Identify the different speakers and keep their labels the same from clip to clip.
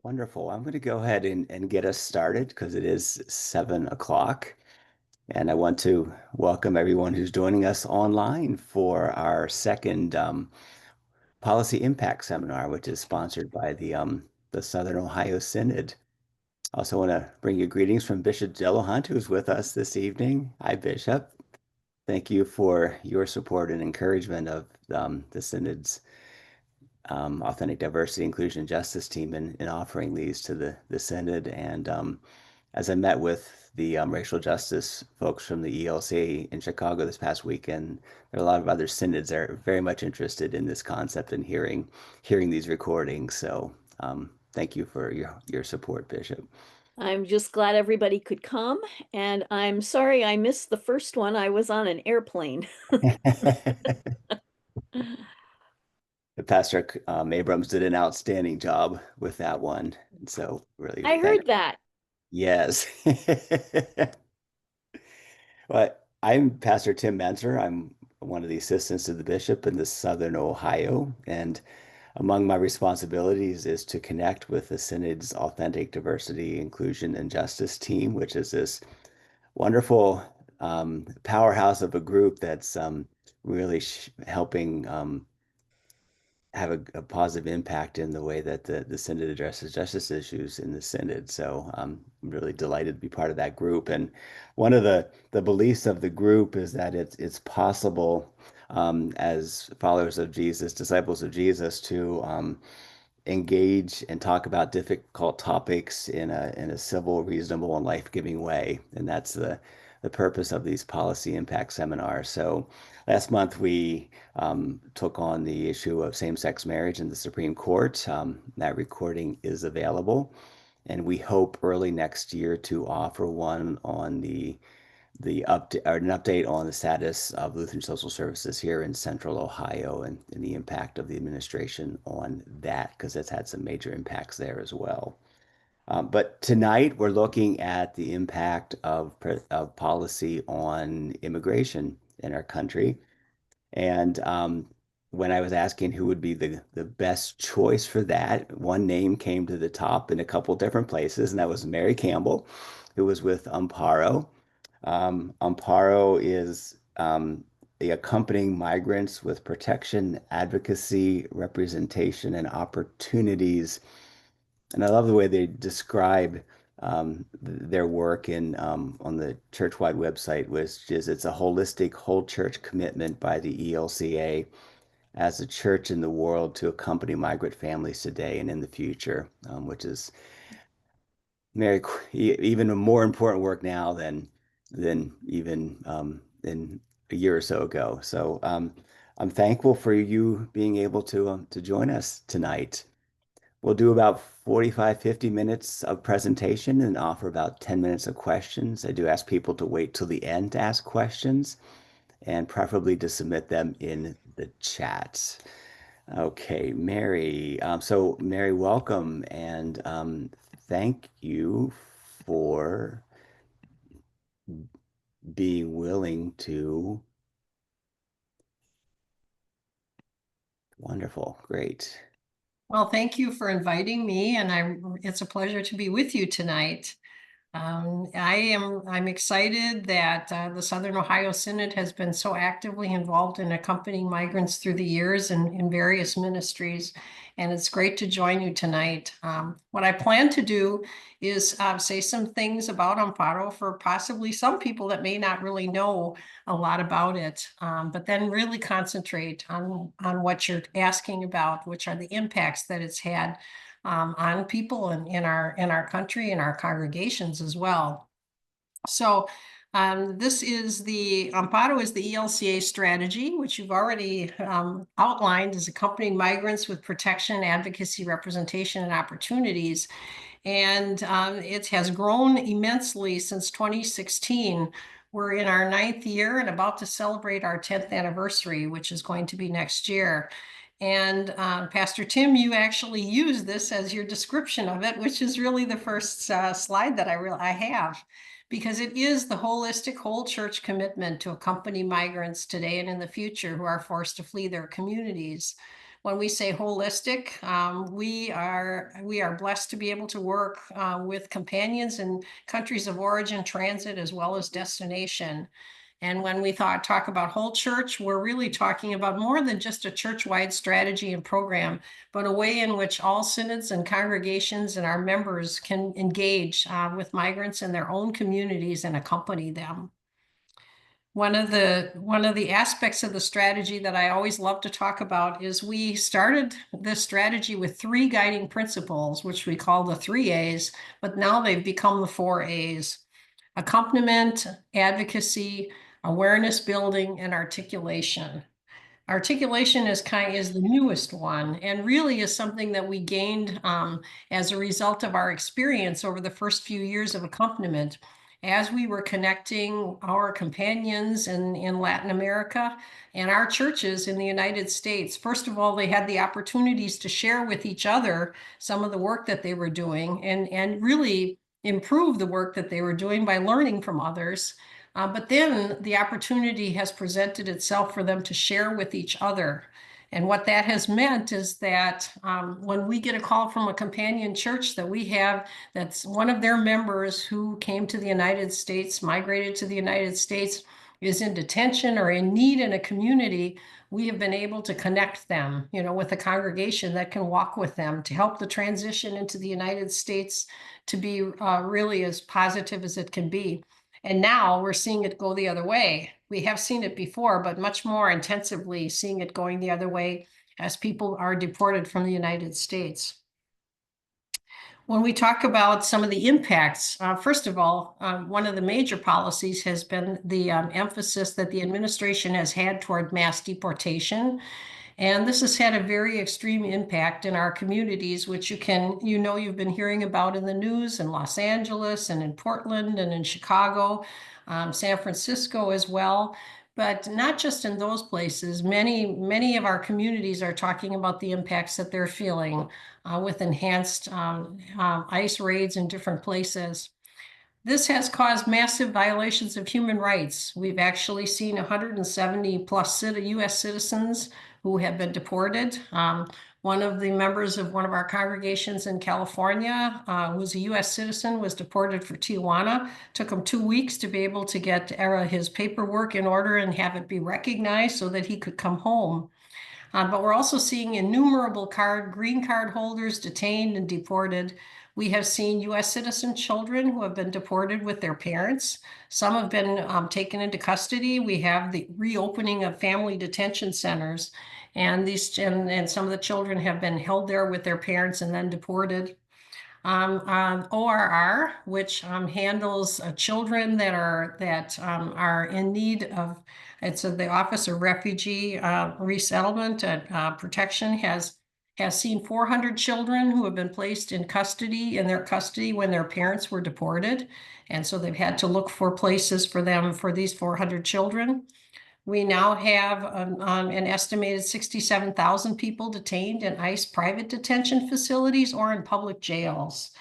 Speaker 1: Wonderful. I'm going to go ahead and get us started because it is 7 o'clock. And I want to welcome everyone who's joining us online for our second Policy Impact Seminar, which is sponsored by the Southern Ohio Synod. I also want to bring you greetings from Bishop Delahunt, who's with us this evening. Hi, Bishop. Thank you for your support and encouragement of the Synod's authentic diversity, inclusion, and justice team in offering these to the Synod. And as I met with the racial justice folks from the ELCA in Chicago this past weekend, there are a lot of other synods that are very much interested in this concept and hearing these recordings. So thank you for your support, Bishop.
Speaker 2: I'm just glad everybody could come, and I'm sorry I missed the first one. I was on an airplane.
Speaker 1: Pastor Abrams did an outstanding job with that one. And so really
Speaker 2: I
Speaker 1: thank
Speaker 2: heard that.
Speaker 1: Yes. Well, I'm Pastor Tim Menzer. I'm one of the assistants to the bishop in the Southern Ohio, and among my responsibilities is to connect with the Synod's Authentic Diversity, Inclusion, and Justice team, which is this wonderful powerhouse of a group that's really helping have a positive impact in the way that the Synod addresses justice issues in the Synod. So I'm really delighted to be part of that group. And one of the beliefs of the group is that it's possible as followers of Jesus, disciples of Jesus, to engage and talk about difficult topics in a civil, reasonable, and life-giving way. And that's the purpose of these policy impact seminars. So last month we took on the issue of same-sex marriage in the Supreme Court. That recording is available, and we hope early next year to offer one on the update or an update on the status of Lutheran social services here in Central Ohio and the impact of the administration on that, because it's had some major impacts there as well. But tonight we're looking at the impact of policy on immigration in our country. And when I was asking who would be the best choice for that, one name came to the top in a couple different places, and that was Mary Campbell, who was with Amparo. Amparo is the accompanying migrants with protection, advocacy, representation, and opportunities. And I love the way they describe their work in on the church-wide website, which is it's a holistic whole church commitment by the ELCA as a church in the world to accompany migrant families today and in the future, which is very even a more important work now than even in a year or so ago. So I'm thankful for you being able to join us tonight. We'll do about 45, 50 minutes of presentation and offer about 10 minutes of questions. I do ask people to wait till the end to ask questions and preferably to submit them in the chat. Okay, Mary. So Mary, welcome and thank you for being willing to. Wonderful, great.
Speaker 3: Well, thank you for inviting me, and it's a pleasure to be with you tonight. I'm excited that the Southern Ohio Synod has been so actively involved in accompanying migrants through the years in various ministries, and it's great to join you tonight. What I plan to do is say some things about Amparo for possibly some people that may not really know a lot about it, but then really concentrate on what you're asking about, which are the impacts that it's had on people in our country and our congregations as well. So this is the Amparo is the ELCA strategy, which you've already outlined as accompanying migrants with protection, advocacy, representation, and opportunities. And it has grown immensely since 2016. We're in our 9th year and about to celebrate our 10th anniversary, which is going to be next year. And Pastor Tim, you actually use this as your description of it, which is really the first slide that I have, because it is the holistic whole church commitment to accompany migrants today and in the future who are forced to flee their communities When we say holistic, we are blessed to be able to work with companions in countries of origin, transit, as well as destination. And when we talk about whole church, we're really talking about more than just a church-wide strategy and program, but a way in which all synods and congregations and our members can engage with migrants in their own communities and accompany them. One of the aspects of the strategy that I always love to talk about is we started this strategy with 3 guiding principles, which we call the 3 A's, but now they've become the 4 A's: accompaniment, advocacy, awareness building, and articulation. Articulation is the newest one, and really is something that we gained as a result of our experience over the first few years of accompaniment. As we were connecting our companions in Latin America and our churches in the United States, first of all, they had the opportunities to share with each other some of the work that they were doing and really improve the work that they were doing by learning from others. But then the opportunity has presented itself for them to share with each other. And what that has meant is that when we get a call from a companion church that we have, that's one of their members who came to the United States, migrated to the United States, is in detention or in need in a community, we have been able to connect them, with a congregation that can walk with them to help the transition into the United States to be really as positive as it can be. And now we're seeing it go the other way. We have seen it before, but much more intensively seeing it going the other way as people are deported from the United States. When we talk about some of the impacts, first of all, one of the major policies has been the emphasis that the administration has had toward mass deportation. And this has had a very extreme impact in our communities, which you've been hearing about in the news in Los Angeles and in Portland and in Chicago, San Francisco as well. But not just in those places. Many of our communities are talking about the impacts that they're feeling with enhanced ICE raids in different places. This has caused massive violations of human rights. We've actually seen 170 plus US citizens who have been deported. One of the members of one of our congregations in California, who was a US citizen, was deported for Tijuana. Took him 2 weeks to be able to get his paperwork in order and have it be recognized so that he could come home. But we're also seeing innumerable green card holders detained and deported. We have seen US citizen children who have been deported with their parents. Some have been taken into custody. We have the reopening of family detention centers, and some of the children have been held there with their parents and then deported. ORR, which handles children that are in need of, it's the Office of Refugee Resettlement and Protection, has seen 400 children who have been placed in their custody when their parents were deported. And so they've had to look for places for them for these 400 children. We now have an estimated 67,000 people detained in ICE private detention facilities or in public jails.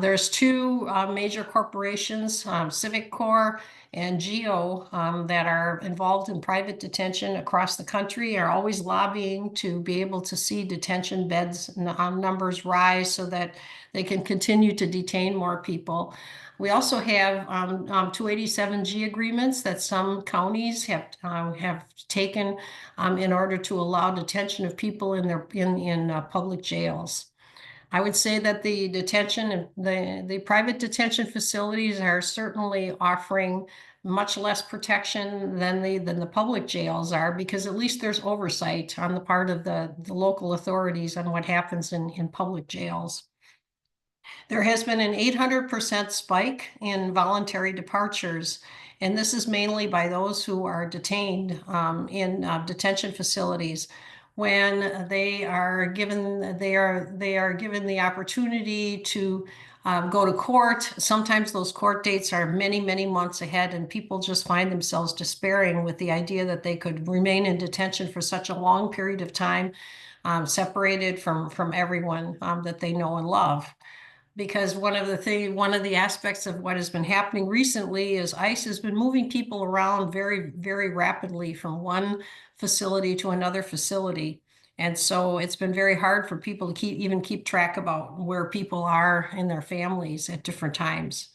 Speaker 3: There's 2 major corporations, Civic Corps and GEO, that are involved in private detention across the country, are always lobbying to be able to see detention beds numbers rise so that they can continue to detain more people. We also have 287G agreements that some counties have taken in order to allow detention of people in public jails. I would say that the private detention facilities are certainly offering much less protection than the public jails are, because at least there's oversight on the part of the local authorities on what happens in public jails. There has been an 800% spike in voluntary departures, and this is mainly by those who are detained in detention facilities. When they are given the opportunity to go to court, sometimes those court dates are many, many months ahead, and people just find themselves despairing with the idea that they could remain in detention for such a long period of time, separated from everyone that they know and love. Because one of the aspects of what has been happening recently is ICE has been moving people around very, very rapidly from one facility to another facility. And so it's been very hard for people to even keep track about where people are in their families at different times.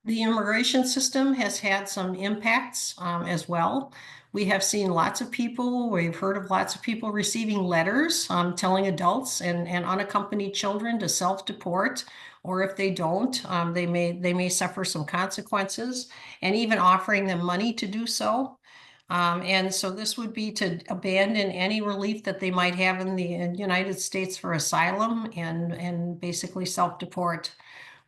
Speaker 3: The immigration system has had some impacts as well. We have seen lots of people, we've heard of lots of people receiving letters telling adults and unaccompanied children to self-deport, or if they don't, they may suffer some consequences, and even offering them money to do so. And so this would be to abandon any relief that they might have in the United States for asylum and basically self-deport.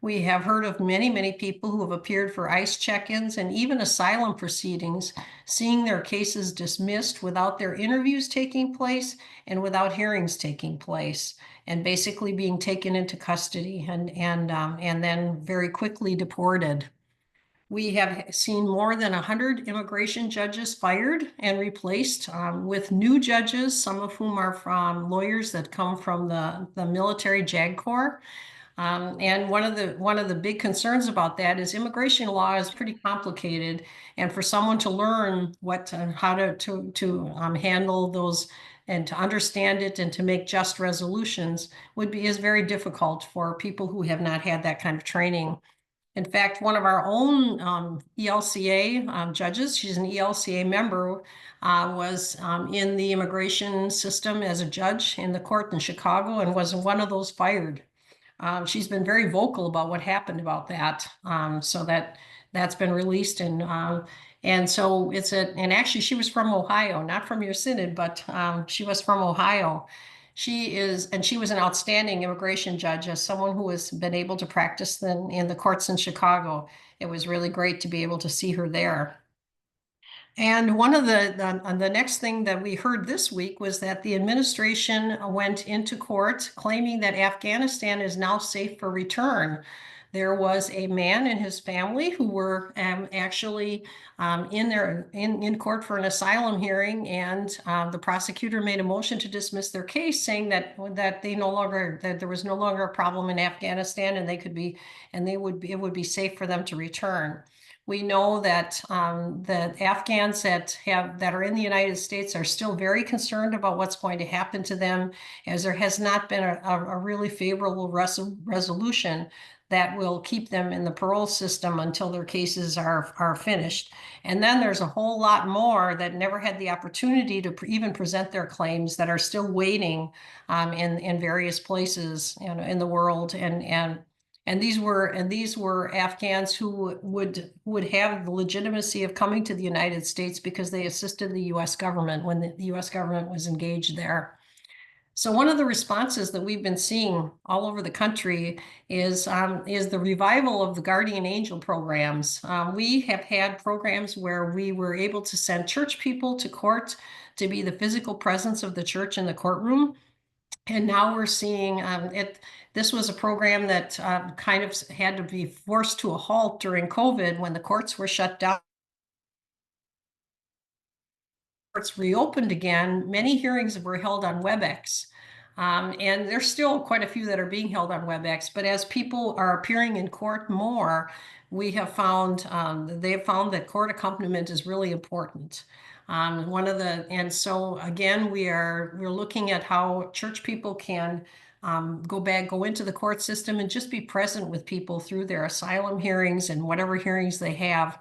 Speaker 3: We have heard of many, many people who have appeared for ICE check-ins and even asylum proceedings, seeing their cases dismissed without their interviews taking place and without hearings taking place, and basically being taken into custody and then very quickly deported. We have seen more than 100 immigration judges fired and replaced with new judges, some of whom are from lawyers that come from the military JAG Corps. And one of the big concerns about that is immigration law is pretty complicated, and for someone to learn how to handle those and to understand it and to make just resolutions is very difficult for people who have not had that kind of training. In fact, one of our own ELCA judges, she's an ELCA member, was in the immigration system as a judge in the court in Chicago and was one of those fired. She's been very vocal about what happened about that, so that's been released, and so and actually she was from Ohio, not from your synod, but she was from Ohio. She was an outstanding immigration judge, as someone who has been able to practice in the courts in Chicago. It was really great to be able to see her there. And one of the next thing that we heard this week was that the administration went into court claiming that Afghanistan is now safe for return. There was a man and his family who were actually in court for an asylum hearing, and the prosecutor made a motion to dismiss their case, saying that there was no longer a problem in Afghanistan, and it would be safe for them to return. We know that the Afghans that are in the United States are still very concerned about what's going to happen to them, as there has not been a really favorable resolution that will keep them in the parole system until their cases are finished. And then there's a whole lot more that never had the opportunity to even present their claims, that are still waiting in various places in the world, and these were Afghans who would have the legitimacy of coming to the United States because they assisted the U.S. government when the U.S. government was engaged there. So one of the responses that we've been seeing all over the country is the revival of the guardian angel programs. We have had programs where we were able to send church people to court to be the physical presence of the church in the courtroom. And now we're seeing this was a program that kind of had to be forced to a halt during COVID when the courts were shut down. Courts reopened again. Many hearings were held on WebEx. And there's still quite a few that are being held on WebEx, but as people are appearing in court more, they have found that court accompaniment is really important. And so again, we're looking at how church people can go into the court system and just be present with people through their asylum hearings and whatever hearings they have.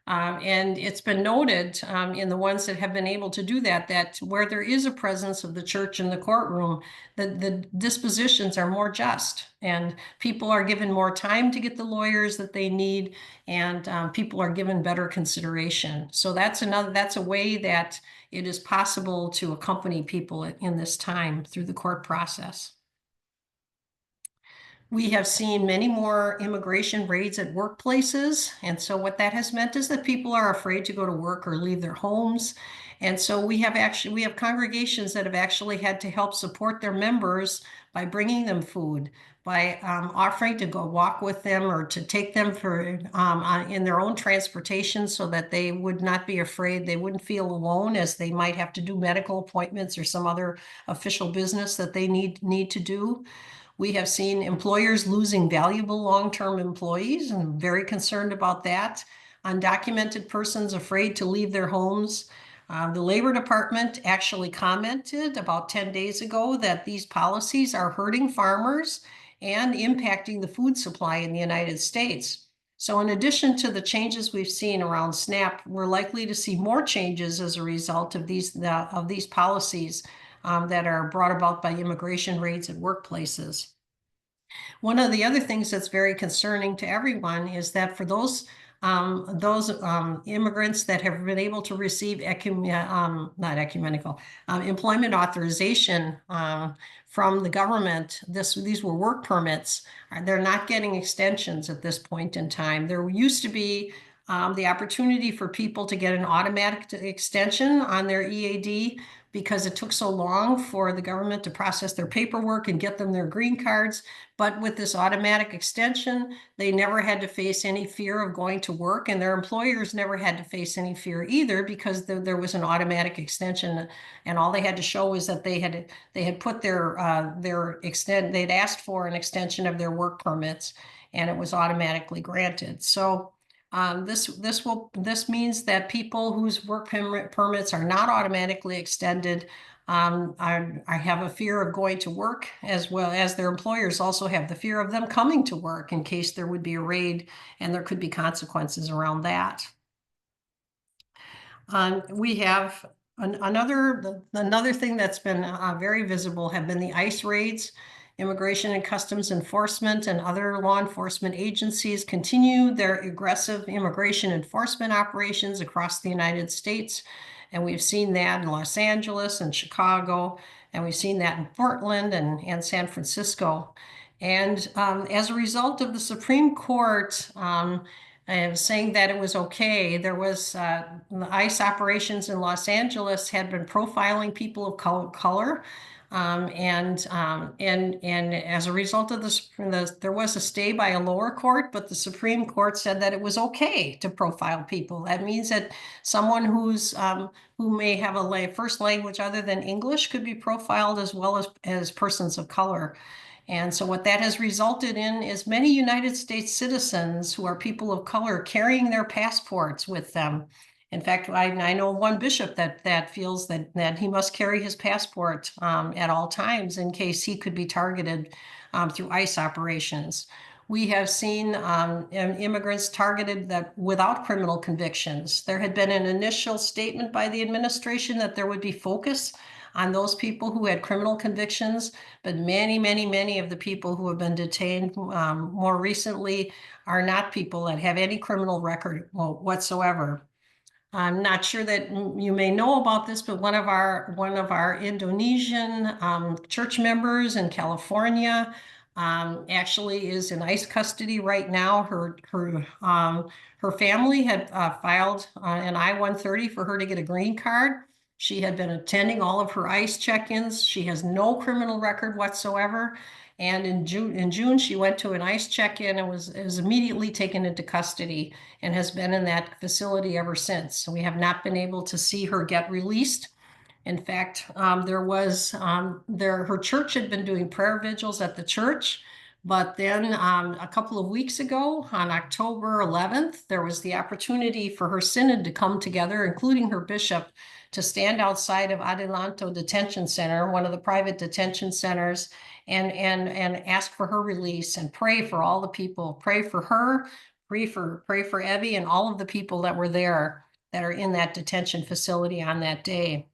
Speaker 3: And it's been noted in the ones that have been able to do that where there is a presence of the church in the courtroom, the dispositions are more just, and people are given more time to get the lawyers that they need, and people are given better consideration. So that's a way that it is possible to accompany people in this time through the court process. We have seen many more immigration raids at workplaces. And so what that has meant is that people are afraid to go to work or leave their homes. And so we have congregations that have actually had to help support their members by bringing them food, by offering to go walk with them or to take them in their own transportation, so that they would not be afraid. They wouldn't feel alone as they might have to do medical appointments or some other official business that they need to do. We have seen employers losing valuable long-term employees, and very concerned about that. Undocumented persons afraid to leave their homes. The Labor Department actually commented about 10 days ago that these policies are hurting farmers and impacting the food supply in the United States. So in addition to the changes we've seen around SNAP, we're likely to see more changes as a result of these policies that are brought about by immigration raids at workplaces. One of the other things that's very concerning to everyone is that for those immigrants that have been able to receive employment authorization from the government, these were work permits. They're not getting extensions at this point in time. There used to be the opportunity for people to get an automatic extension on their EAD because it took so long for the government to process their paperwork and get them their green cards. But with this automatic extension, they never had to face any fear of going to work, and their employers never had to face any fear either because there was an automatic extension, and all they had to show was that they had put they'd asked for an extension of their work permits, and it was automatically granted. So this means that people whose work permits are not automatically extended I have a fear of going to work, as well as their employers also have the fear of them coming to work in case there would be a raid, and there could be consequences around that. We have another thing that's been very visible have been the ICE raids. Immigration and Customs Enforcement and other law enforcement agencies continue their aggressive immigration enforcement operations across the United States. And we've seen that in Los Angeles and Chicago, and we've seen that in Portland and San Francisco. And as a result of the Supreme Court saying that it was okay, there was the ICE operations in Los Angeles had been profiling people of color. And as a result of this, there was a stay by a lower court, but the Supreme Court said that it was okay to profile people. That means that someone who may have a first language other than English could be profiled as well as persons of color. And so what that has resulted in is many United States citizens who are people of color carrying their passports with them. In fact, I know one bishop that feels that he must carry his passport at all times in case he could be targeted through ICE operations. We have seen immigrants targeted that without criminal convictions. There had been an initial statement by the administration that there would be focus on those people who had criminal convictions, but many of the people who have been detained more recently are not people that have any criminal record whatsoever. I'm not sure that you may know about this, but one of our Indonesian church members in California actually is in ICE custody right now. Her family had filed an I-130 for her to get a green card. She had been attending all of her ICE check-ins. She has no criminal record whatsoever. And in June, she went to an ICE check-in and was immediately taken into custody and has been in that facility ever since. So we have not been able to see her get released. In fact, her church had been doing prayer vigils at the church, but then a couple of weeks ago, on October 11th, there was the opportunity for her synod to come together, including her bishop, to stand outside of Adelanto Detention Center, one of the private detention centers, and ask for her release and pray for all the people, pray for her, pray for Evie and all of the people that were there that are in that detention facility on that day.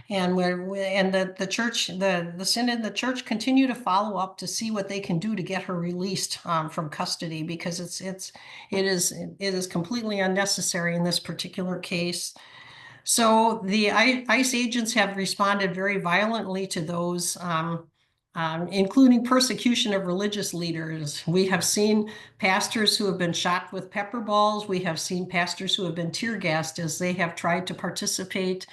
Speaker 3: And the church, the synod, the church continue to follow up to see what they can do to get her released from custody, because it is completely unnecessary in this particular case. So the ICE agents have responded very violently to those, including persecution of religious leaders. We have seen pastors who have been shot with pepper balls. We have seen pastors who have been tear gassed as they have tried to participate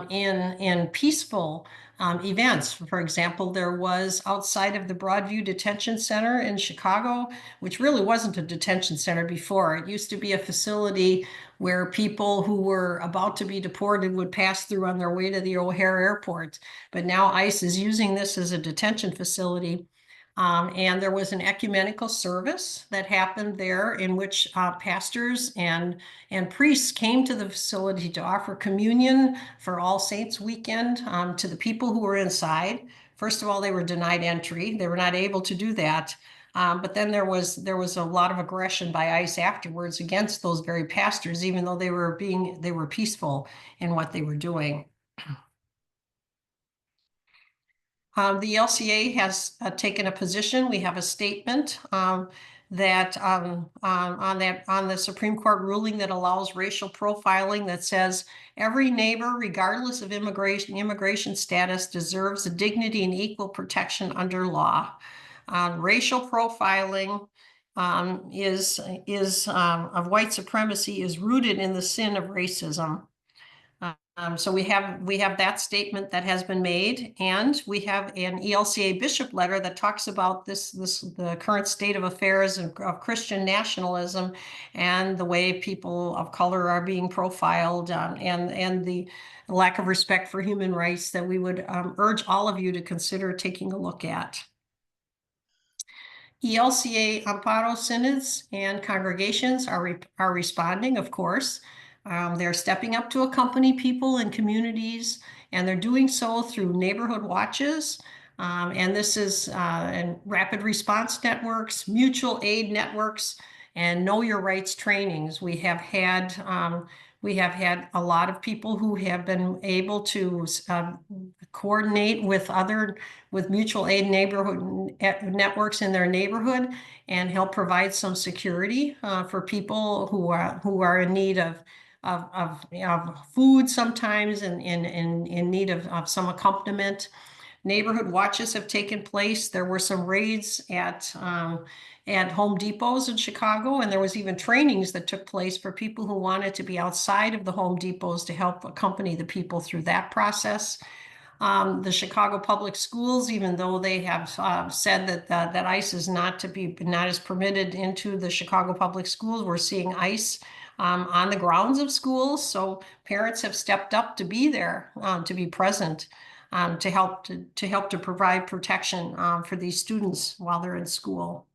Speaker 3: in peaceful events. For example, there was outside of the Broadview Detention Center in Chicago, which really wasn't a detention center before. It used to be a facility where people who were about to be deported would pass through on their way to the O'Hare Airport. But now ICE is using this as a detention facility. And there was an ecumenical service that happened there in which pastors and priests came to the facility to offer communion for All Saints weekend to the people who were inside. First of all, they were denied entry. They were not able to do that. But then there was a lot of aggression by ICE afterwards against those very pastors, even though they were peaceful in what they were doing. The ELCA has taken a position. We have a statement that on the Supreme Court ruling that allows racial profiling that says every neighbor, regardless of immigration status, deserves the dignity and equal protection under law. Racial profiling of white supremacy is rooted in the sin of racism. So we have that statement that has been made, and we have an ELCA bishop letter that talks about the current state of affairs of Christian nationalism and the way people of color are being profiled, and the lack of respect for human rights that we would urge all of you to consider taking a look at. ELCA Amparo synods and congregations are responding, of course. They're stepping up to accompany people in communities, and they're doing so through neighborhood watches. And this is and rapid response networks, mutual aid networks, and know your rights trainings. We have had a lot of people who have been able to coordinate with mutual aid neighborhood networks in their neighborhood and help provide some security for people who are in need of food sometimes, and in need of some accompaniment. Neighborhood watches have taken place. There were some raids at Home Depots in Chicago, and there was even trainings that took place for people who wanted to be outside of the Home Depots to help accompany the people through that process. The Chicago Public Schools, even though they have said that ICE is not as permitted into the Chicago Public Schools, we're seeing ICE on the grounds of schools. So parents have stepped up to be there, to be present, to help to provide protection for these students while they're in school.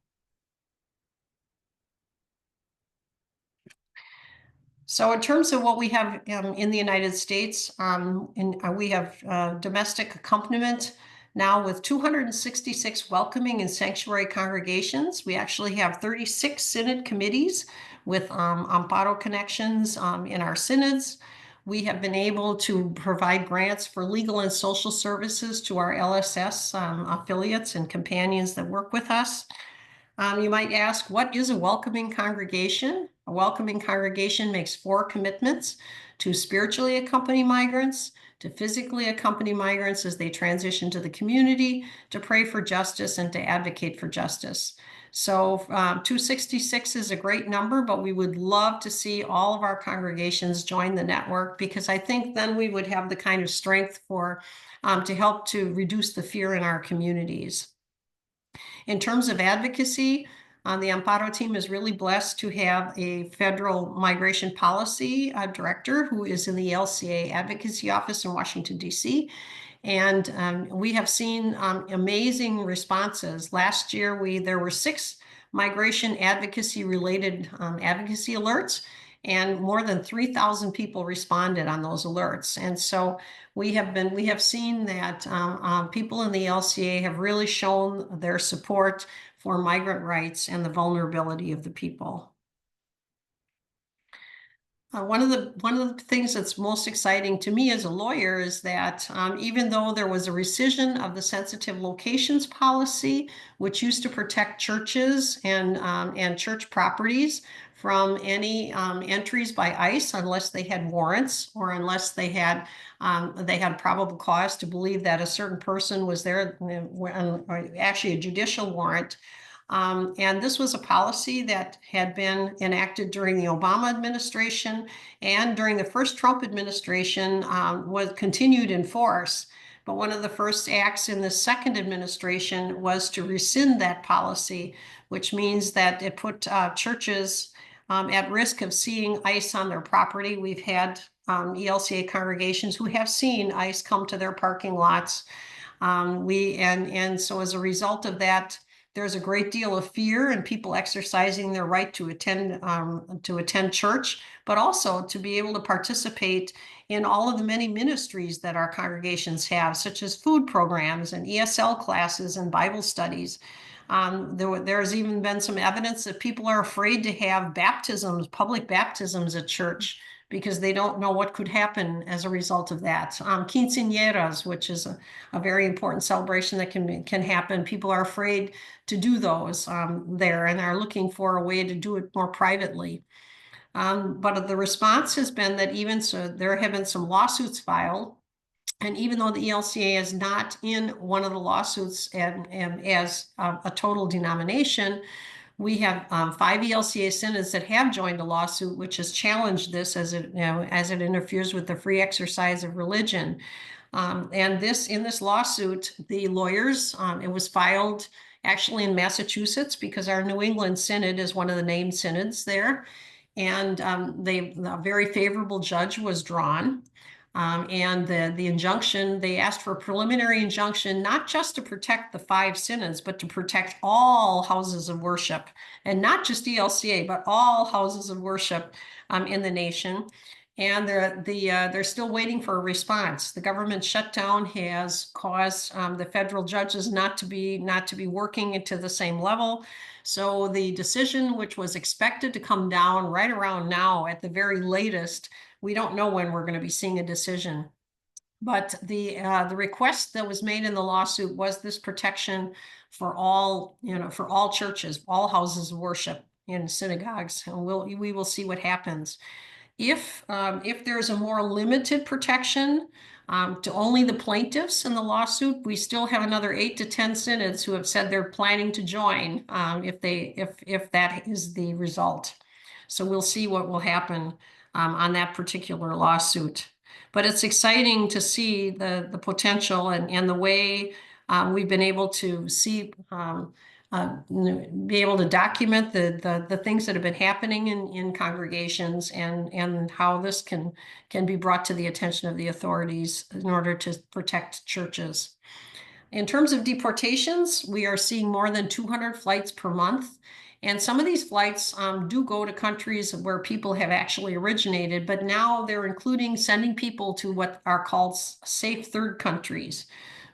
Speaker 3: So in terms of what we have in the United States, we have domestic accompaniment now with 266 welcoming and sanctuary congregations. We actually have 36 synod committees with Amparo connections in our synods. We have been able to provide grants for legal and social services to our LSS affiliates and companions that work with us. You might ask, what is a welcoming congregation? A welcoming congregation makes 4 commitments: to spiritually accompany migrants, to physically accompany migrants as they transition to the community, to pray for justice, and to advocate for justice. So 266 is a great number, but we would love to see all of our congregations join the network, because I think then we would have the kind of strength to help to reduce the fear in our communities. In terms of advocacy, the Amparo team is really blessed to have a federal migration policy director who is in the ELCA advocacy office in Washington, D.C. And we have seen amazing responses. Last year, there were 6 migration advocacy related advocacy alerts, and more than 3,000 people responded on those alerts. And so we have seen that people in the LCA have really shown their support for migrant rights and the vulnerability of the people. One of the things that's most exciting to me as a lawyer is that even though there was a rescission of the sensitive locations policy, which used to protect churches and church properties from any entries by ICE unless they had warrants, or unless they had probable cause to believe that a certain person was there, or actually a judicial warrant. And this was a policy that had been enacted during the Obama administration, and during the first Trump administration was continued in force. But one of the first acts in the second administration was to rescind that policy, which means that it put churches at risk of seeing ICE on their property. We've had ELCA congregations who have seen ICE come to their parking lots. So as a result of that, there's a great deal of fear and people exercising their right to attend church, but also to be able to participate in all of the many ministries that our congregations have, such as food programs and ESL classes and Bible studies. There's even been some evidence that people are afraid to have baptisms, public baptisms at church, because they don't know what could happen as a result of that. Quinceañeras, which is a very important celebration that can happen. People are afraid to do those there and are looking for a way to do it more privately. But the response has been that even so, there have been some lawsuits filed. And even though the ELCA is not in one of the lawsuits and as a total denomination, we have 5 ELCA synods that have joined a lawsuit, which has challenged this as it interferes with the free exercise of religion. And in this lawsuit, the lawyers, it was filed actually in Massachusetts because our New England Synod is one of the named synods there. And a very favorable judge was drawn. And the injunction, they asked for a preliminary injunction, not just to protect the 5 synods, but to protect all houses of worship, and not just ELCA, but all houses of worship in the nation. And they're still waiting for a response. The government shutdown has caused the federal judges not to be working to the same level. So the decision, which was expected to come down right around now at the very latest, we don't know when we're going to be seeing a decision. But the request that was made in the lawsuit was this protection for all churches, all houses of worship in synagogues, and we will see what happens. If there's a more limited protection to only the plaintiffs in the lawsuit, we still have another 8 to 10 synods who have said they're planning to join if that is the result. So we'll see what will happen on that particular lawsuit. But it's exciting to see the potential and the way we've been able to see be able to document the things that have been happening in congregations and how this can be brought to the attention of the authorities in order to protect churches. In terms of deportations, we are seeing more than 200 flights per month. And some of these flights do go to countries where people have actually originated, but now they're including sending people to what are called safe third countries,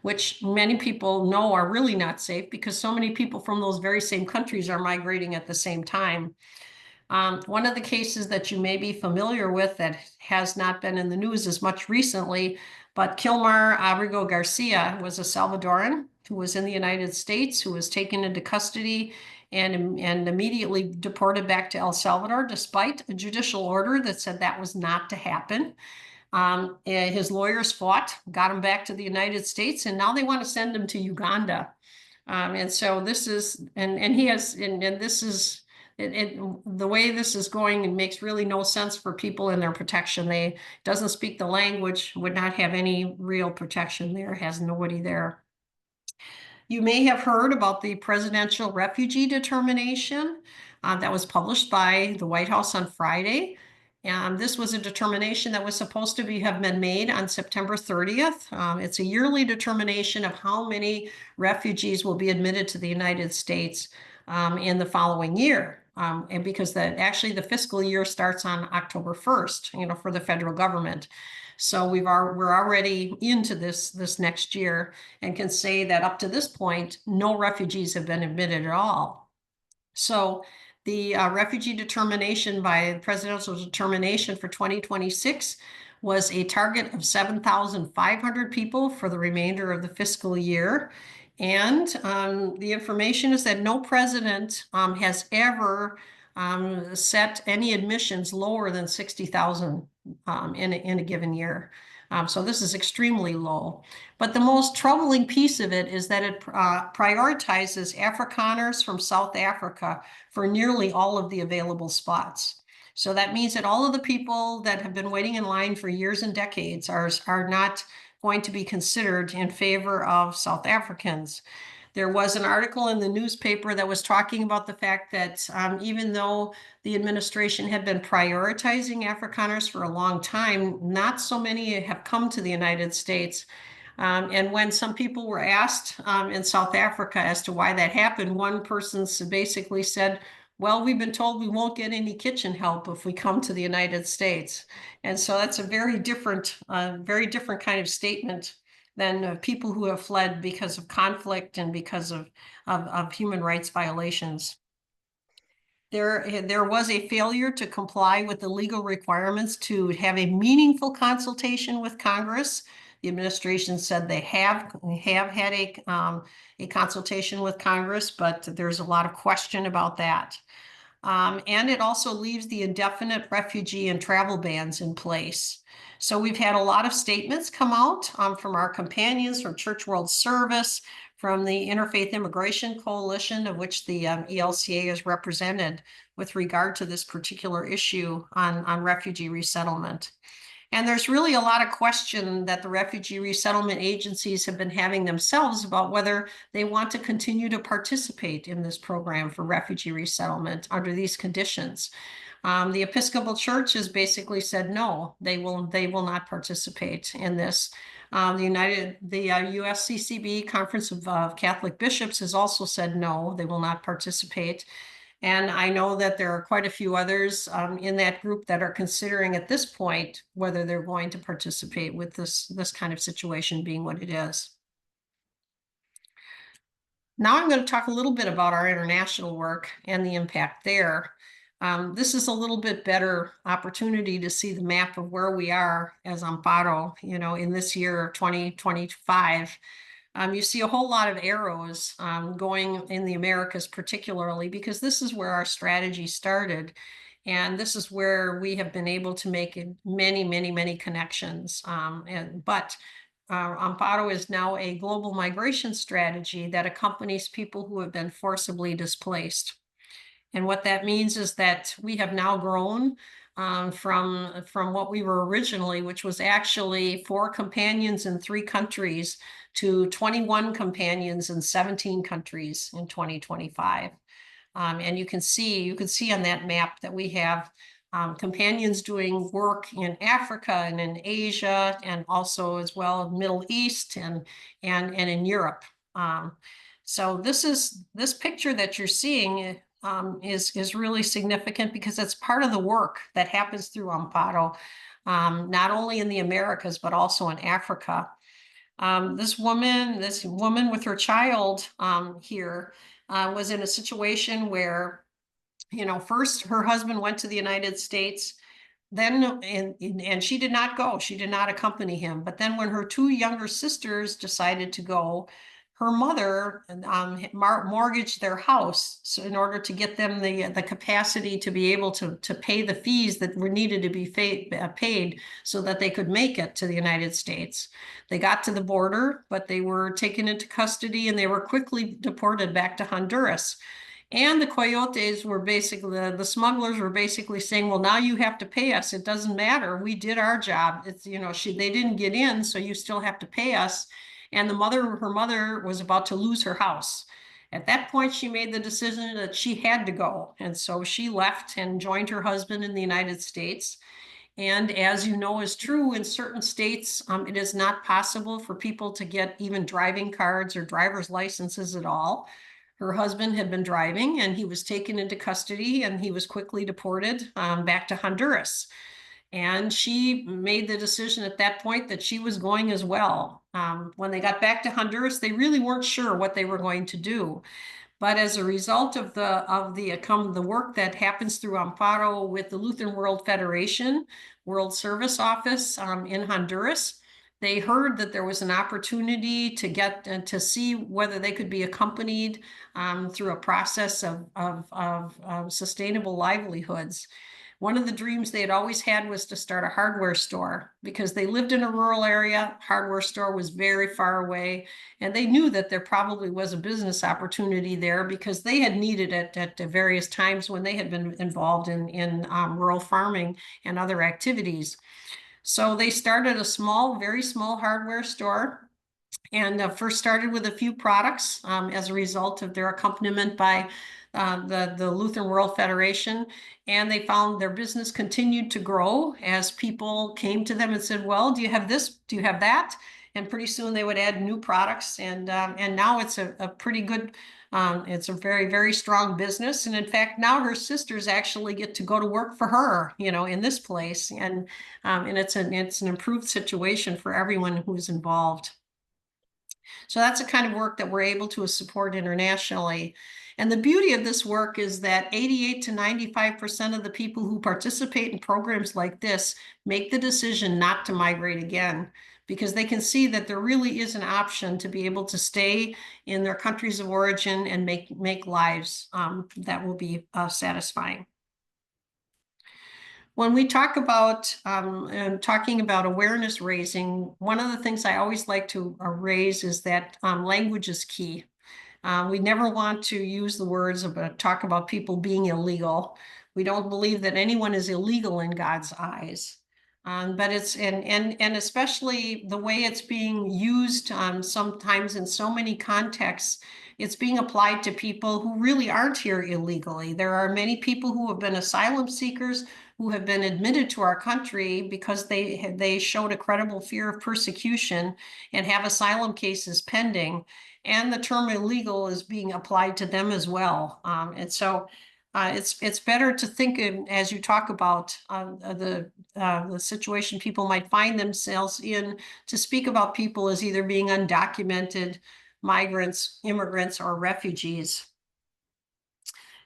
Speaker 3: which many people know are really not safe because so many people from those very same countries are migrating at the same time. One of the cases that you may be familiar with that has not been in the news as much recently, but Kilmar Abrigo Garcia was a Salvadoran who was in the United States, who was taken into custody and immediately deported back to El Salvador, despite a judicial order that said that was not to happen. His lawyers fought, got him back to the United States, and now they want to send him to Uganda. And so this is, this is, the way this is going, it makes really no sense for people in their protection. They doesn't speak the language, would not have any real protection there, has nobody there. You may have heard about the presidential refugee determination that was published by the White House on Friday. This was a determination that was supposed to have been made on September 30th. It's a yearly determination of how many refugees will be admitted to the United States in the following year. And because actually the fiscal year starts on October 1st, for the federal government. So we're already into this next year and can say that up to this point, no refugees have been admitted at all. So the refugee determination by presidential determination for 2026 was a target of 7,500 people for the remainder of the fiscal year. And the information is that no president has ever set any admissions lower than 60,000 in a given year. So this is extremely low. But the most troubling piece of it is that it prioritizes Afrikaners from South Africa for nearly all of the available spots. So that means that all of the people that have been waiting in line for years and decades are not going to be considered in favor of South Africans. There was an article in the newspaper that was talking about the fact that even though the administration had been prioritizing Afrikaners for a long time, not so many have come to the United States. And when some people were asked in South Africa as to why that happened, one person basically said, well, we've been told we won't get any kitchen help if we come to the United States. And so that's a very different kind of statement than people who have fled because of conflict and because of human rights violations. There was a failure to comply with the legal requirements to have a meaningful consultation with Congress. The administration said they have had a consultation with Congress, but there's a lot of question about that. And it also leaves the indefinite refugee and travel bans in place. So we've had a lot of statements come out from our companions, from Church World Service, from the Interfaith Immigration Coalition, of which the ELCA is represented, with regard to this particular issue on refugee resettlement. And there's really a lot of question that the refugee resettlement agencies have been having themselves about whether they want to continue to participate in this program for refugee resettlement under these conditions. The Episcopal Church has basically said no, they will not participate in this. The USCCB, Conference of Catholic Bishops, has also said no, they will not participate. And I know that there are quite a few others in that group that are considering at this point whether they're going to participate with this kind of situation being what it is. Now I'm going to talk a little bit about our international work and the impact there. This is a little bit better opportunity to see the map of where we are as Amparo, in this year of 2025. You see a whole lot of arrows going in the Americas particularly, because this is where our strategy started. And this is where we have been able to make many, many, many connections. Amparo is now a global migration strategy that accompanies people who have been forcibly displaced. And what that means is that we have now grown from what we were originally, which was actually 4 companions in 3 countries, to 21 companions in 17 countries in 2025. And you can see on that map that we have companions doing work in Africa and in Asia, and also as well Middle East and in Europe. So this picture that you're seeing is really significant because it's part of the work that happens through Amparo, not only in the Americas, but also in Africa. This woman with her child here was in a situation where, first her husband went to the United States, then and she did not go. She did not accompany him. But then when her 2 younger sisters decided to go, her mother mortgaged their house so in order to get them the capacity to be able to pay the fees that were needed to be paid so that they could make it to the United States. They got to the border, but they were taken into custody and they were quickly deported back to Honduras. And the coyotes were basically, the smugglers were basically saying, well, now you have to pay us. It doesn't matter. We did our job. It's, they didn't get in, so you still have to pay us. And her mother was about to lose her house. At that point, she made the decision that she had to go. And so she left and joined her husband in the United States. And as you know is true, in certain states, it is not possible for people to get even driving cards or driver's licenses at all. Her husband had been driving and he was taken into custody and he was quickly deported back to Honduras. And she made the decision at that point that she was going as well. When they got back to Honduras, they really weren't sure what they were going to do. But as a result of the work that happens through Amparo with the Lutheran World Federation, World Service Office in Honduras, they heard that there was an opportunity to get to see whether they could be accompanied through a process of sustainable livelihoods. One of the dreams they had always had was to start a hardware store because they lived in a rural area. Hardware store was very far away, and they knew that there probably was a business opportunity there because they had needed it at various times when they had been involved in rural farming and other activities. So they started a very small hardware store, and first started with a few products as a result of their accompaniment by the Lutheran World Federation. And they found their business continued to grow as people came to them and said, well, do you have this? Do you have that? and pretty soon they would add new products. And now it's a pretty good, it's a very, very strong business. And in fact, now her sisters actually get to go to work for her, in this place. And it's an improved situation for everyone who's involved. So that's the kind of work that we're able to support internationally. And the beauty of this work is that 88 to 95% of the people who participate in programs like this make the decision not to migrate again, because they can see that there really is an option to be able to stay in their countries of origin and make lives that will be satisfying. When we talk about talking about awareness raising, one of the things I always like to raise is that language is key. We never want to use the words talk about people being illegal. We don't believe that anyone is illegal in God's eyes. But it's and especially the way it's being used sometimes in so many contexts, it's being applied to people who really aren't here illegally. There are many people who have been asylum seekers who have been admitted to our country because they showed a credible fear of persecution and have asylum cases pending. And the term illegal is being applied to them as well. And so it's better to think as you talk about the situation people might find themselves in, to speak about people as either being undocumented migrants, immigrants, or refugees.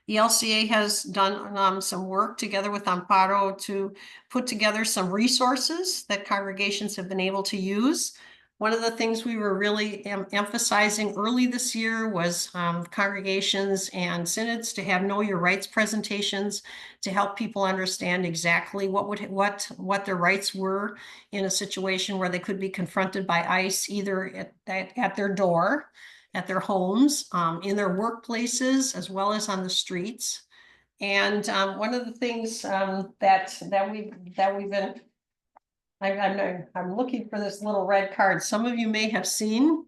Speaker 3: ELCA has done some work together with Amparo to put together some resources that congregations have been able to use. One of the things we were really emphasizing early this year was congregations and synods to have Know Your Rights presentations to help people understand exactly what their rights were in a situation where they could be confronted by ICE either at their door, at their homes, in their workplaces, as well as on the streets. And one of the things that we've been, I'm looking for this little red card. Some of you may have seen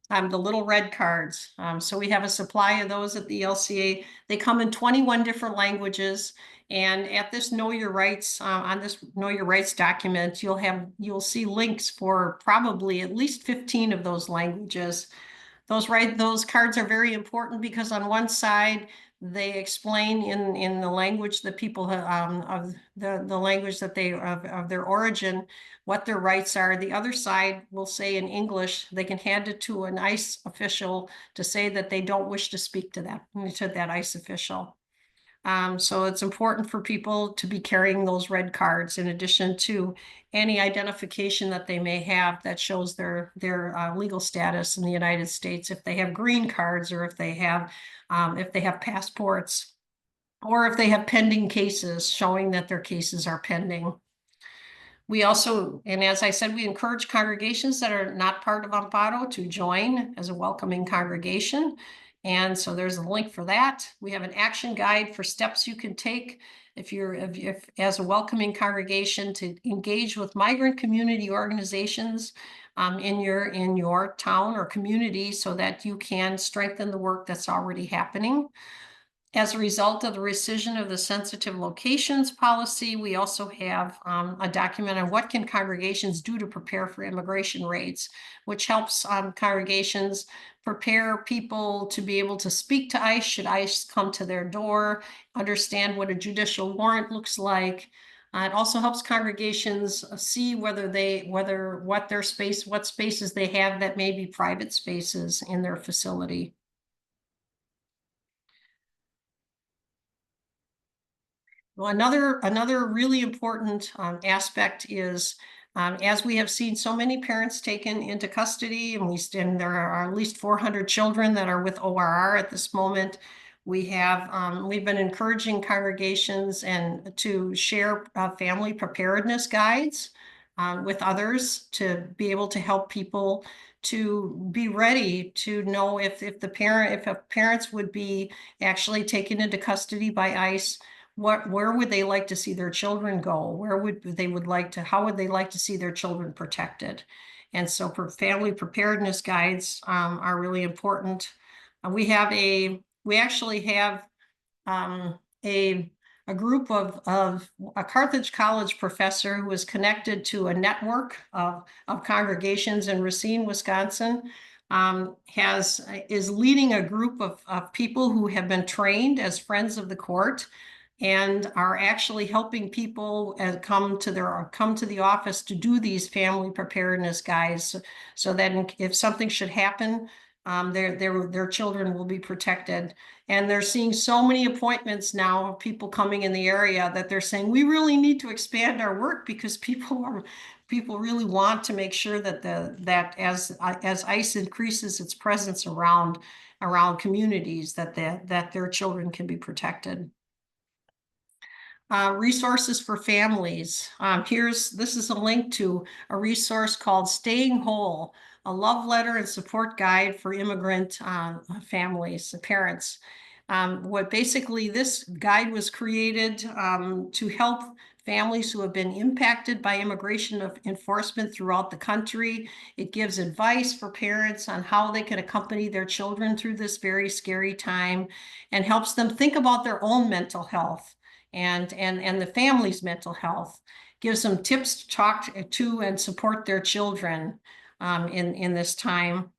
Speaker 3: the little red cards. So we have a supply of those at the ELCA. They come in 21 different languages. And at this Know Your Rights, on this Know Your Rights document, you'll see links for probably at least 15 of those languages. Those cards are very important because on one side, they explain in the language that people of the language that they of their origin what their rights are. The other side will say in English. They can hand it to an ICE official to say that they don't wish to speak to that ICE official. So it's important for people to be carrying those red cards in addition to any identification that they may have that shows their legal status in the United States, if they have green cards or if they have passports, or if they have pending cases showing that their cases are pending. We also, and as I said, we encourage congregations that are not part of Amparo to join as a welcoming congregation. And so there's a link for that. We have an action guide for steps you can take if as a welcoming congregation to engage with migrant community organizations in your town or community so that you can strengthen the work that's already happening. As a result of the rescission of the sensitive locations policy, we also have a document on what can congregations do to prepare for immigration raids, which helps congregations prepare people to be able to speak to ICE should ICE come to their door, understand what a judicial warrant looks like. It also helps congregations see what spaces they have that may be private spaces in their facility. Well, another really important aspect is, as we have seen so many parents taken into custody, and there are at least 400 children that are with ORR at this moment, we've been encouraging congregations and to share family preparedness guides with others to be able to help people to be ready to know if parents would be actually taken into custody by ICE. Where would they like to see their children go? How would they like to see their children protected? And so family preparedness guides are really important. We actually have a a group of a Carthage College professor who was connected to a network of congregations in Racine, Wisconsin, is leading a group of people who have been trained as friends of the court and are actually helping people come to the office to do these family preparedness guides, so that if something should happen, their children will be protected. And they're seeing so many appointments now of people coming in the area that they're saying, we really need to expand our work, because people really want to make sure that as ICE increases its presence around communities, that their children can be protected. Resources for families. This is a link to a resource called Staying Whole, a love letter and support guide for immigrant families, parents. What basically this guide was created to help families who have been impacted by immigration enforcement throughout the country. It gives advice for parents on how they can accompany their children through this very scary time, and helps them think about their own mental health and the family's mental health. Gives them tips to talk to and support their children in this time.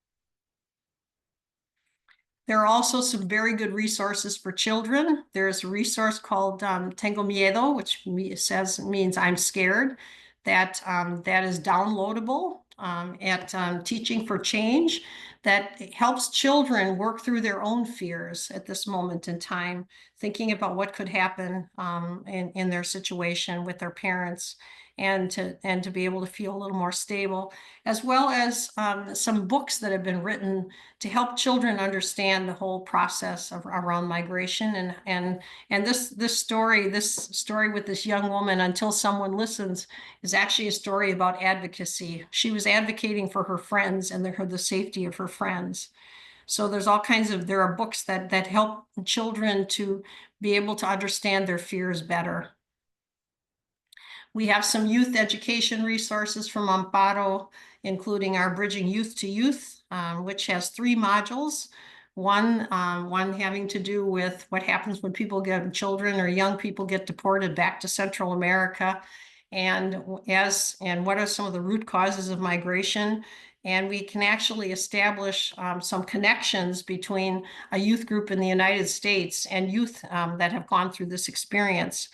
Speaker 3: There are also some very good resources for children. There's a resource called Tengo Miedo, which means I'm scared. That is downloadable at Teaching for Change. That helps children work through their own fears at this moment in time, thinking about what could happen in their situation with their parents, and to be able to feel a little more stable, as well as some books that have been written to help children understand the whole process around migration. And this story with this young woman, Until Someone Listens, is actually a story about advocacy. She was advocating for her friends and the safety of her friends. So there are books that help children to be able to understand their fears better. We have some youth education resources from Amparo, including our Bridging Youth to Youth, which has 3 modules. One having to do with what happens when children or young people get deported back to Central America, and what are some of the root causes of migration. And we can actually establish some connections between a youth group in the United States and youth that have gone through this experience.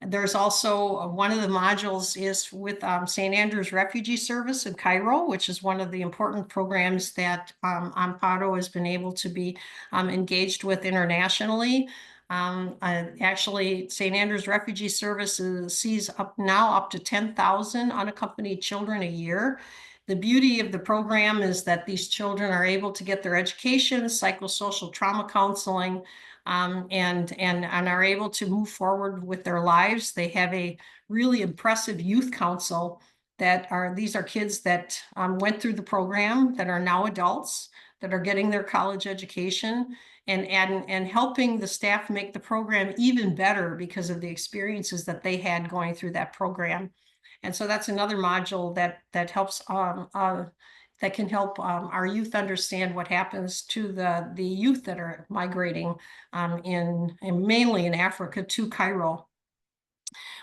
Speaker 3: There's also one of the modules is with St. Andrew's Refugee Service in Cairo, which is one of the important programs that Amparo has been able to be engaged with internationally. Actually, St. Andrew's Refugee Service sees up to 10,000 unaccompanied children a year. The beauty of the program is that these children are able to get their education, psychosocial trauma counseling, and are able to move forward with their lives. They have a really impressive youth council these are kids that went through the program, that are now adults, that are getting their college education, and helping the staff make the program even better because of the experiences that they had going through that program. And so that's another module that helps that can help our youth understand what happens to the youth that are migrating mainly in Africa to Cairo.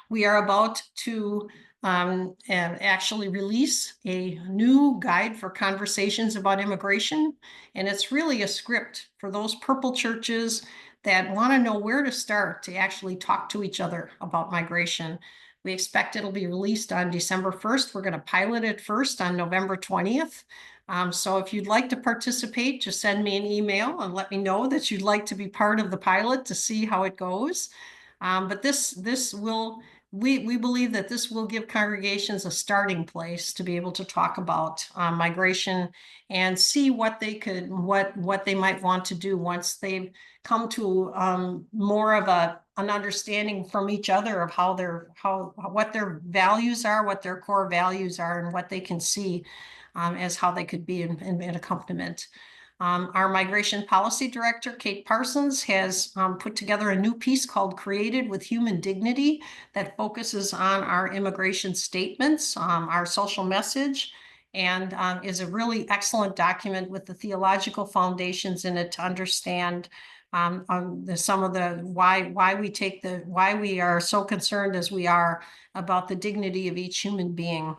Speaker 3: We are about to actually release a new guide for conversations about immigration, and it's really a script for those purple churches that want to know where to start to actually talk to each other about migration. We expect it'll be released on December 1st. We're going to pilot it first on November 20th. So if you'd like to participate, just send me an email and let me know that you'd like to be part of the pilot to see how it goes. But we believe that this will give congregations a starting place to be able to talk about migration and see what they might want to do once they've come to more of an understanding from each other of what their values are, what their core values are, and what they can see as how they could be in accompaniment. Our migration policy director, Kate Parsons, has put together a new piece called Created with Human Dignity that focuses on our immigration statements, our social message, and is a really excellent document with the theological foundations in it to understand some of the why we are so concerned as we are about the dignity of each human being.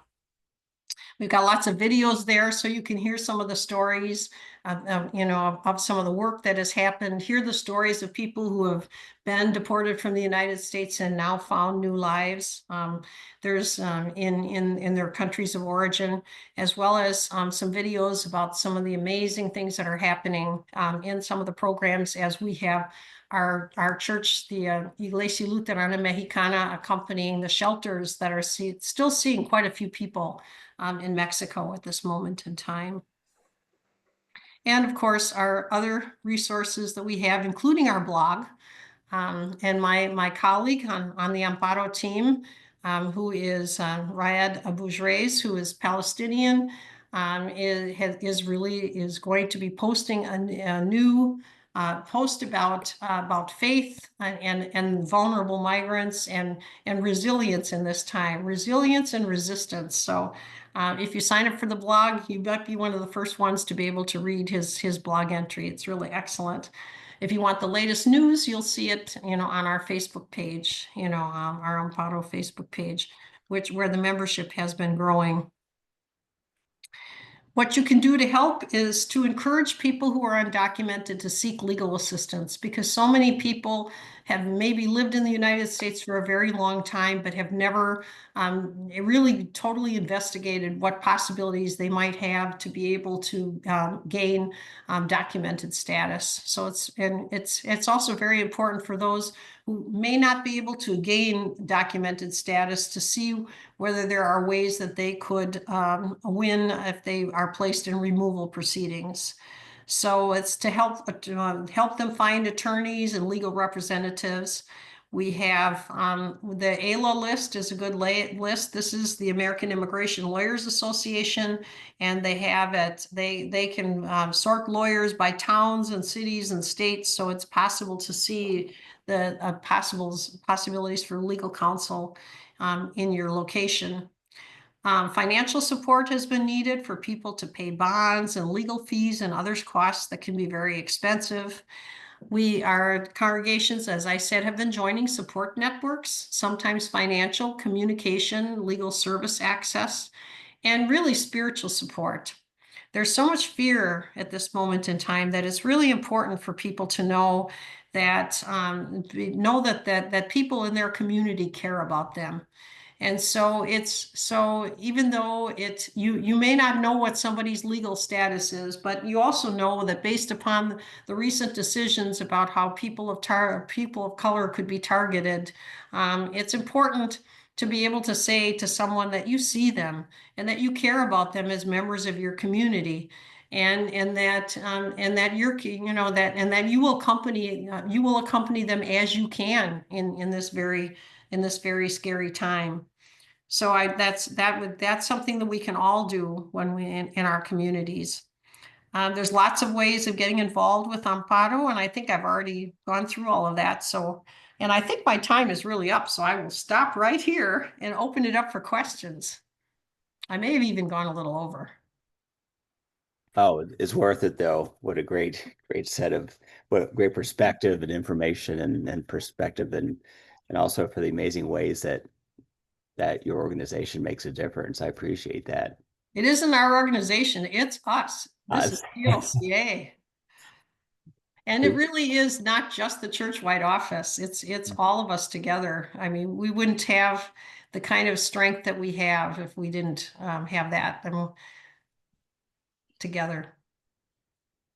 Speaker 3: We've got lots of videos there so you can hear some of the stories of some of the work that has happened, hear the stories of people who have been deported from the United States and now found new lives. There's in their countries of origin, as well as some videos about some of the amazing things that are happening in some of the programs, as we have our church, the Iglesia Luterana Mexicana, accompanying the shelters that are still seeing quite a few people in Mexico at this moment in time. And of course, our other resources that we have, including our blog, and my colleague on the Amparo team, who is Rayad Abu-Ghraib, who is Palestinian, is going to be posting a new post about faith and vulnerable migrants and resilience in this time, resilience and resistance. So if you sign up for the blog, you might be one of the first ones to be able to read his blog entry. It's really excellent. If you want the latest news, you'll see it, on our Facebook page, our Amparo Facebook page, where the membership has been growing. What you can do to help is to encourage people who are undocumented to seek legal assistance, because so many people have maybe lived in the United States for a very long time, but have never really totally investigated what possibilities they might have to be able to gain documented status. So it's also very important for those who may not be able to gain documented status to see whether there are ways that they could win if they are placed in removal proceedings. So it's to help them find attorneys and legal representatives. We have the ALA list is a good list. This is the American Immigration Lawyers Association, and they have it. They can sort lawyers by towns and cities and states, so it's possible to see the possibilities for legal counsel in your location. Financial support has been needed for people to pay bonds and legal fees and other costs that can be very expensive. Our congregations, as I said, have been joining support networks, sometimes financial, communication, legal service access, and really spiritual support. There's so much fear at this moment in time that it's really important for people to know that that people in their community care about them. And so even though you may not know what somebody's legal status is, but you also know that based upon the recent decisions about how people of color could be targeted, it's important to be able to say to someone that you see them and that you care about them as members of your community, and that you will accompany them as you can in this very scary time. So that's something that we can all do when we in our communities. There's lots of ways of getting involved with Amparo, and I think I've already gone through all of that. And I think my time is really up, so I will stop right here and open it up for questions. I may have even gone a little over.
Speaker 1: Oh, it's worth it though. What a great set of what great perspective and information and perspective and also for the amazing ways that your organization makes a difference. I appreciate that.
Speaker 3: It isn't our organization, it's us. This is
Speaker 1: Uh,
Speaker 3: ELCA. And it really is not just the church-wide office. It's all of us together. I mean, we wouldn't have the kind of strength that we have if we didn't have that together.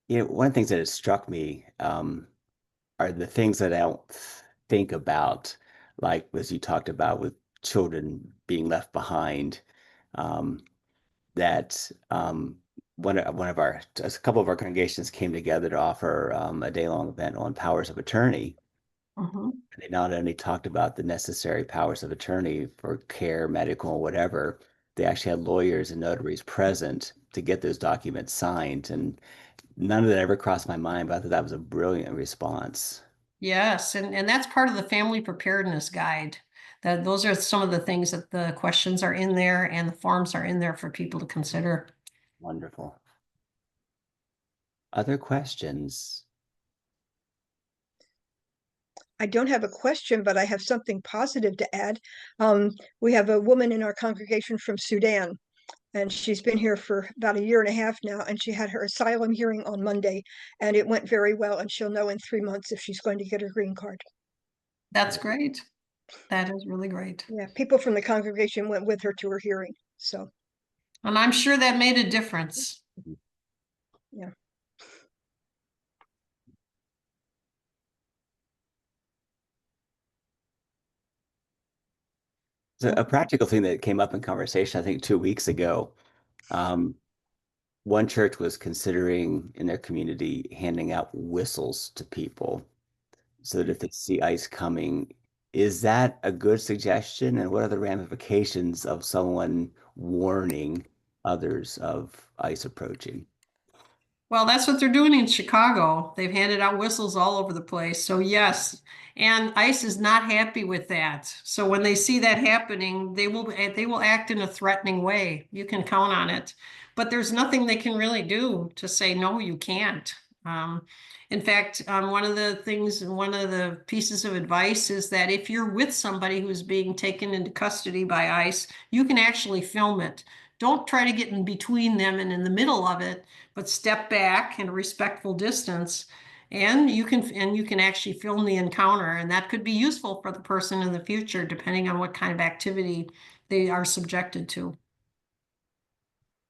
Speaker 1: One of the things that has struck me are the things that I don't think about, like as you talked about with children being left behind. Um, that a couple of our congregations came together to offer a day-long event on powers of attorney.
Speaker 3: Mhm.
Speaker 1: They not only talked about the necessary powers of attorney for care, medical, whatever, they actually had lawyers and notaries present to get those documents signed. And none of that ever crossed my mind, but I thought that was a brilliant response.
Speaker 3: Yes, and that's part of the family preparedness guide. Those are some of the things that the questions are in there and the forms are in there for people to consider.
Speaker 1: Wonderful. Other questions?
Speaker 4: I don't have a question, but I have something positive to add. We have a woman in our congregation from Sudan, and she's been here for about a year and a half now, and she had her asylum hearing on Monday, and it went very well, and she'll know in 3 months if she's going to get her green card.
Speaker 3: That's great. That is really great.
Speaker 4: Yeah, people from the congregation went with her to her hearing, so
Speaker 3: And I'm sure that made a difference.
Speaker 4: yeah.
Speaker 1: So a practical thing that came up in conversation, I think 2 weeks ago, um, one church was considering in their community handing out whistles to people so that if they see ice coming, is that a good suggestion? And what are the ramifications of someone warning others of ice approaching?
Speaker 3: Well, that's what they're doing in Chicago. They've handed out whistles all over the place. So yes, and ICE is not happy with that. So when they see that happening, they will act in a threatening way. You can count on it. But there's nothing they can really do to say no, you can't. In fact, one of the pieces of advice is that if you're with somebody who's being taken into custody by ICE, you can actually film it. Don't try to get in between them and in the middle of it, but step back in a respectful distance, and you can actually film the encounter, and that could be useful for the person in the future, depending on what kind of activity they are subjected to.